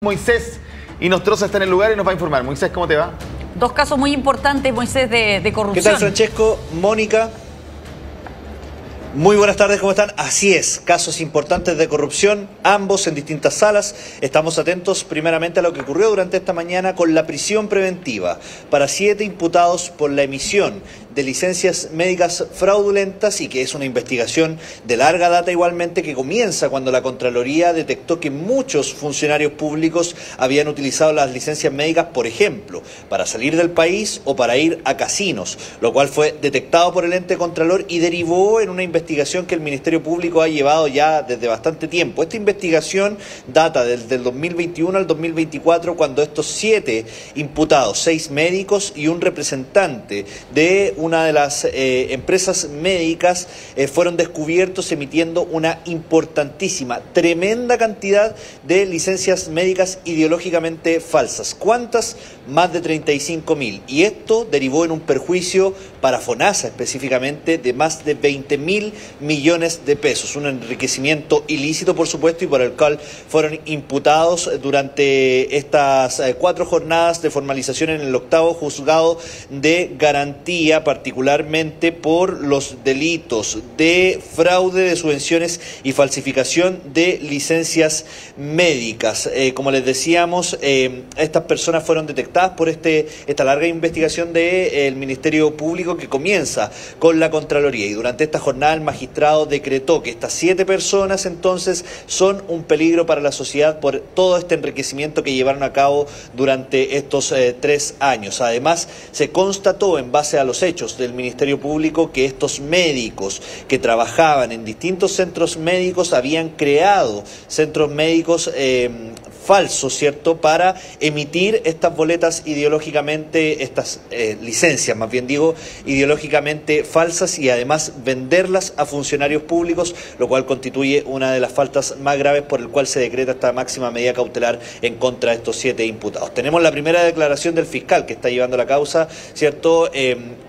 Moisés Inostroza está en el lugar y nos va a informar. Moisés, ¿cómo te va? Dos casos muy importantes, Moisés, de corrupción. ¿Qué tal, Francesco? Mónica. Muy buenas tardes, ¿cómo están? Así es, casos importantes de corrupción, ambos en distintas salas. Estamos atentos primeramente a lo que ocurrió durante esta mañana con la prisión preventiva para 7 imputados por la emisión de licencias médicas fraudulentas, y que es una investigación de larga data igualmente, que comienza cuando la Contraloría detectó que muchos funcionarios públicos habían utilizado las licencias médicas, por ejemplo, para salir del país o para ir a casinos, lo cual fue detectado por el ente Contralor y derivó en una investigación que el Ministerio Público ha llevado ya desde bastante tiempo. Esta investigación data desde el 2021 al 2024, cuando estos 7 imputados, 6 médicos y un representante de una de las empresas médicas, fueron descubiertos emitiendo una importantísima, tremenda cantidad de licencias médicas ideológicamente falsas. ¿Cuántas? Más de 35.000. Y esto derivó en un perjuicio para FONASA específicamente de más de 20.000 millones de pesos. Un enriquecimiento ilícito, por supuesto, y por el cual fueron imputados durante estas 4 jornadas de formalización en el 8º juzgado de garantía, particularmente por los delitos de fraude de subvenciones y falsificación de licencias médicas. Como les decíamos, estas personas fueron detectadas por esta larga investigación del Ministerio Público, que comienza con la Contraloría, y durante esta jornada el magistrado decretó que estas 7 personas entonces son un peligro para la sociedad por todo este enriquecimiento que llevaron a cabo durante estos 3 años. Además, se constató en base a los hechos del Ministerio Público que estos médicos que trabajaban en distintos centros médicos habían creado centros médicos falsos, ¿cierto?, para emitir estas boletas ideológicamente, estas licencias, más bien digo, ideológicamente falsas, y además venderlas a funcionarios públicos, lo cual constituye una de las faltas más graves por el cual se decreta esta máxima medida cautelar en contra de estos 7 imputados. Tenemos la primera declaración del fiscal que está llevando la causa, ¿cierto?,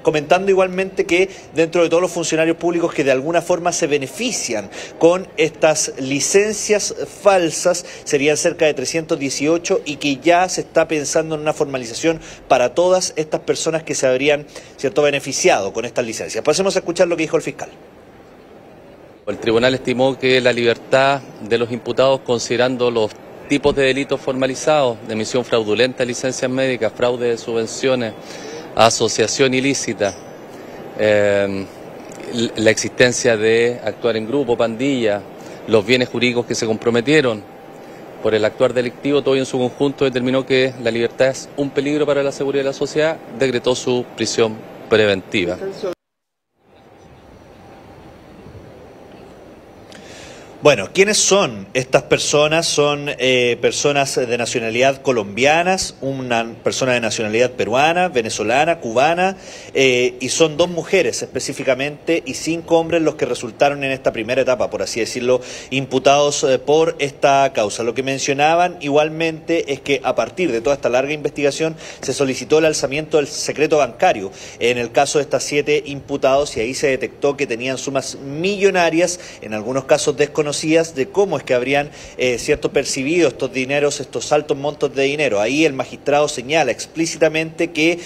comentando igualmente que dentro de todos los funcionarios públicos que de alguna forma se benefician con estas licencias falsas serían cerca de 318, y que ya se está pensando en una formalización para todas estas personas que se habrían, ¿cierto?, beneficiado con estas licencias. Pasemos a escuchar lo que dijo el fiscal. El tribunal estimó que la libertad de los imputados, considerando los tipos de delitos formalizados, de emisión fraudulenta de licencias médicas, fraude de subvenciones, asociación ilícita, la existencia de actuar en grupo, pandilla, los bienes jurídicos que se comprometieron por el actuar delictivo, todo en su conjunto determinó que la libertad es un peligro para la seguridad de la sociedad, decretó su prisión preventiva. Bueno, ¿quiénes son estas personas? Son personas de nacionalidad colombianas, una persona de nacionalidad peruana, venezolana, cubana, y son 2 mujeres específicamente y 5 hombres los que resultaron en esta primera etapa, por así decirlo, imputados por esta causa. Lo que mencionaban igualmente es que a partir de toda esta larga investigación se solicitó el alzamiento del secreto bancario en el caso de estas 7 imputados, y ahí se detectó que tenían sumas millonarias, en algunos casos desconocidas, de cómo es que habrían percibido estos dineros, estos altos montos de dinero. Ahí el magistrado señala explícitamente que,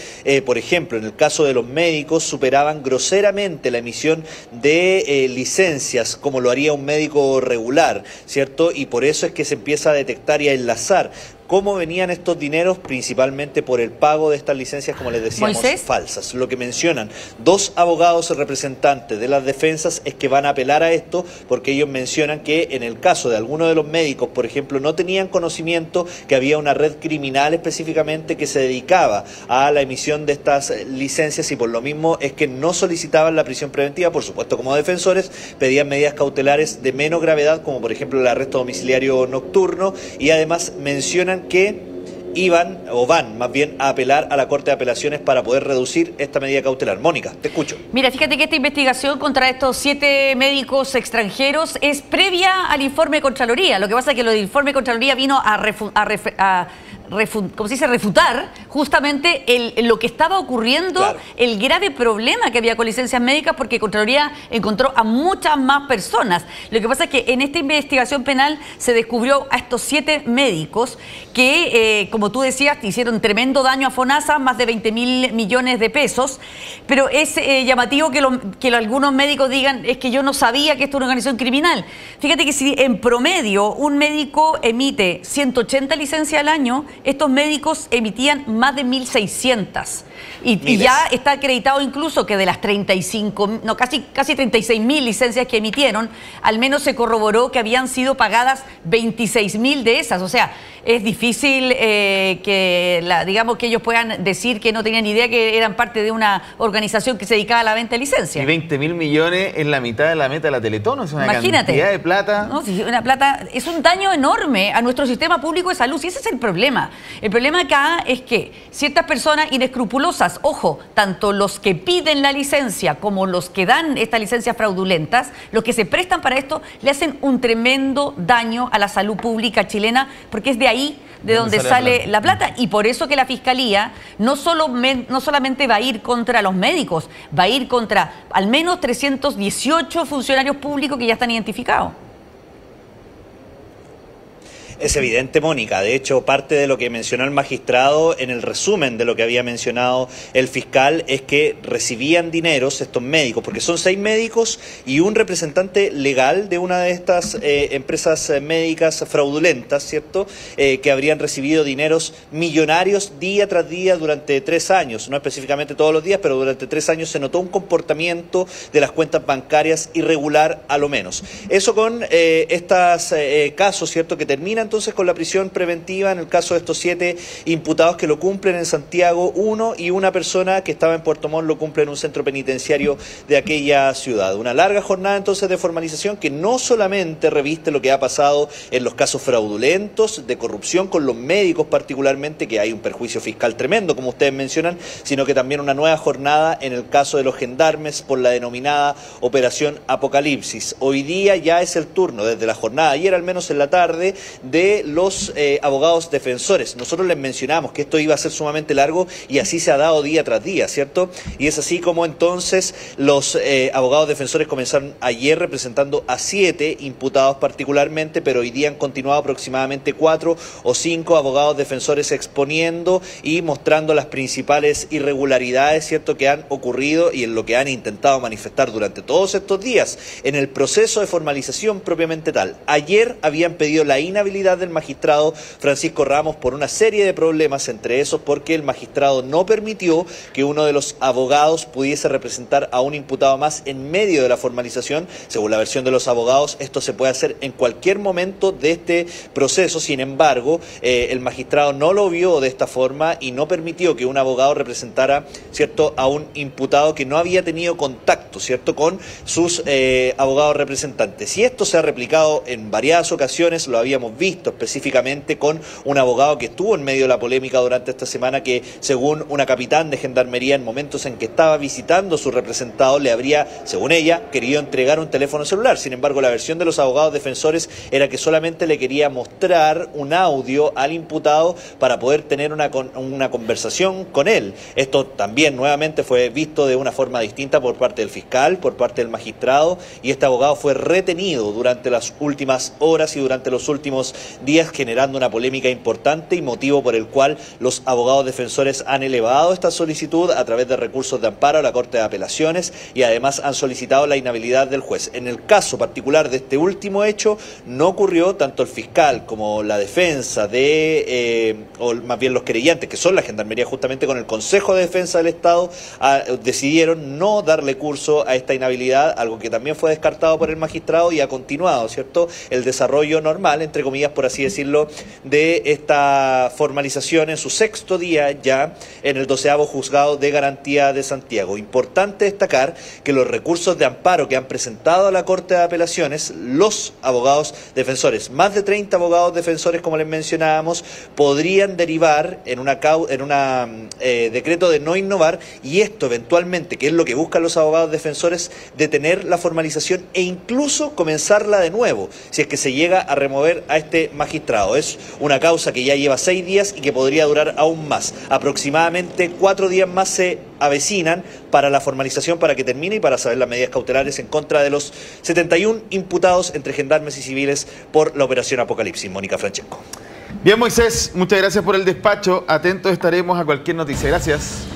por ejemplo, en el caso de los médicos, superaban groseramente la emisión de licencias como lo haría un médico regular, ¿cierto? Y por eso es que se empieza a detectar y a enlazar cómo venían estos dineros, principalmente por el pago de estas licencias, como les decíamos, ¿Moisés? falsas. Lo que mencionan 2 abogados representantes de las defensas es que van a apelar a esto, porque ellos mencionan que en el caso de algunos de los médicos, por ejemplo, no tenían conocimiento que había una red criminal específicamente que se dedicaba a la emisión de estas licencias, y por lo mismo es que no solicitaban la prisión preventiva. Por supuesto, como defensores pedían medidas cautelares de menos gravedad, como por ejemplo el arresto domiciliario nocturno, y además mencionan que iban, o van más bien, a apelar a la Corte de Apelaciones para poder reducir esta medida cautelar. Mónica, te escucho. Mira, fíjate que esta investigación contra estos 7 médicos extranjeros es previa al informe de Contraloría. Lo que pasa es que lo del informe de Contraloría vino a ¿cómo se dice?, refutar justamente lo que estaba ocurriendo, claro, el grave problema que había con licencias médicas, porque Contraloría encontró a muchas más personas. Lo que pasa es que en esta investigación penal se descubrió a estos 7 médicos que, como tú decías, hicieron tremendo daño a FONASA, más de 20.000 millones de pesos, pero es llamativo que algunos médicos digan, es que yo no sabía que esto era una organización criminal. Fíjate que si en promedio un médico emite 180 licencias al año, estos médicos emitían más de 1.600. Y ya está acreditado incluso que de las 35, no, casi 36.000 licencias que emitieron, al menos se corroboró que habían sido pagadas 26.000 de esas. O sea, es difícil digamos que ellos puedan decir que no tenían idea que eran parte de una organización que se dedicaba a la venta de licencias. Y 20.000 millones es la mitad de la meta de la Teletón, es una Imagínate, cantidad de plata. No, una plata, es un daño enorme a nuestro sistema público de salud, y ese es el problema. El problema acá es que ciertas personas inescrupulosas, ojo, tanto los que piden la licencia como los que dan estas licencias fraudulentas, los que se prestan para esto, le hacen un tremendo daño a la salud pública chilena, porque es de ahí de donde sale la plata. Y por eso que la Fiscalía no solamente va a ir contra los médicos, va a ir contra al menos 318 funcionarios públicos que ya están identificados. Es evidente, Mónica. De hecho, parte de lo que mencionó el magistrado en el resumen de lo que había mencionado el fiscal es que recibían dineros estos médicos, porque son 6 médicos y un representante legal de una de estas empresas médicas fraudulentas, ¿cierto?, que habrían recibido dineros millonarios día tras día durante 3 años. No específicamente todos los días, pero durante 3 años se notó un comportamiento de las cuentas bancarias irregular a lo menos. Eso con estos casos, ¿cierto?, que terminan entonces con la prisión preventiva en el caso de estos 7 imputados que lo cumplen en Santiago, 1, y una persona que estaba en Puerto Montt lo cumple en un centro penitenciario de aquella ciudad. Una larga jornada entonces de formalización que no solamente reviste lo que ha pasado en los casos fraudulentos, de corrupción con los médicos particularmente, que hay un perjuicio fiscal tremendo, como ustedes mencionan, sino que también una nueva jornada en el caso de los gendarmes por la denominada Operación Apocalipsis. Hoy día ya es el turno, desde la jornada ayer al menos en la tarde, de los abogados defensores. Nosotros les mencionamos que esto iba a ser sumamente largo y así se ha dado día tras día, ¿cierto? Y es así como entonces los abogados defensores comenzaron ayer representando a 7 imputados particularmente, pero hoy día han continuado aproximadamente 4 o 5 abogados defensores exponiendo y mostrando las principales irregularidades, ¿cierto?, que han ocurrido y en lo que han intentado manifestar durante todos estos días en el proceso de formalización propiamente tal. Ayer habían pedido la inhabilidad del magistrado Francisco Ramos por una serie de problemas, entre esos porque el magistrado no permitió que uno de los abogados pudiese representar a un imputado más en medio de la formalización. Según la versión de los abogados, esto se puede hacer en cualquier momento de este proceso. Sin embargo, el magistrado no lo vio de esta forma y no permitió que un abogado representara, ¿cierto?, a un imputado que no había tenido contacto, ¿cierto?, con sus abogados representantes. Y esto se ha replicado en varias ocasiones, lo habíamos visto específicamente con un abogado que estuvo en medio de la polémica durante esta semana, que según una capitán de gendarmería, en momentos en que estaba visitando a su representado, le habría, según ella, querido entregar un teléfono celular. Sin embargo, la versión de los abogados defensores era que solamente le quería mostrar un audio al imputado para poder tener una conversación con él. Esto también nuevamente fue visto de una forma distinta por parte del fiscal, por parte del magistrado, y este abogado fue retenido durante las últimas horas y durante los últimos días, generando una polémica importante y motivo por el cual los abogados defensores han elevado esta solicitud a través de recursos de amparo a la Corte de Apelaciones y además han solicitado la inhabilidad del juez. En el caso particular de este último hecho, no ocurrió. Tanto el fiscal como la defensa o más bien los querellantes, que son la Gendarmería justamente con el Consejo de Defensa del Estado, decidieron no darle curso a esta inhabilidad, algo que también fue descartado por el magistrado, y ha continuado, ¿cierto?, el desarrollo normal, entre comillas, por así decirlo, de esta formalización en su 6º día ya en el 12º Juzgado de Garantía de Santiago. Importante destacar que los recursos de amparo que han presentado a la Corte de Apelaciones los abogados defensores, más de 30 abogados defensores, como les mencionábamos, podrían derivar en un decreto de no innovar, y esto eventualmente, que es lo que buscan los abogados defensores, detener la formalización e incluso comenzarla de nuevo, si es que se llega a remover a este este magistrado. Es una causa que ya lleva 6 días y que podría durar aún más. Aproximadamente 4 días más se avecinan para la formalización, para que termine y para saber las medidas cautelares en contra de los 71 imputados entre gendarmes y civiles por la operación Apocalipsis. Mónica Francesco. Bien, Moisés, muchas gracias por el despacho. Atentos estaremos a cualquier noticia. Gracias.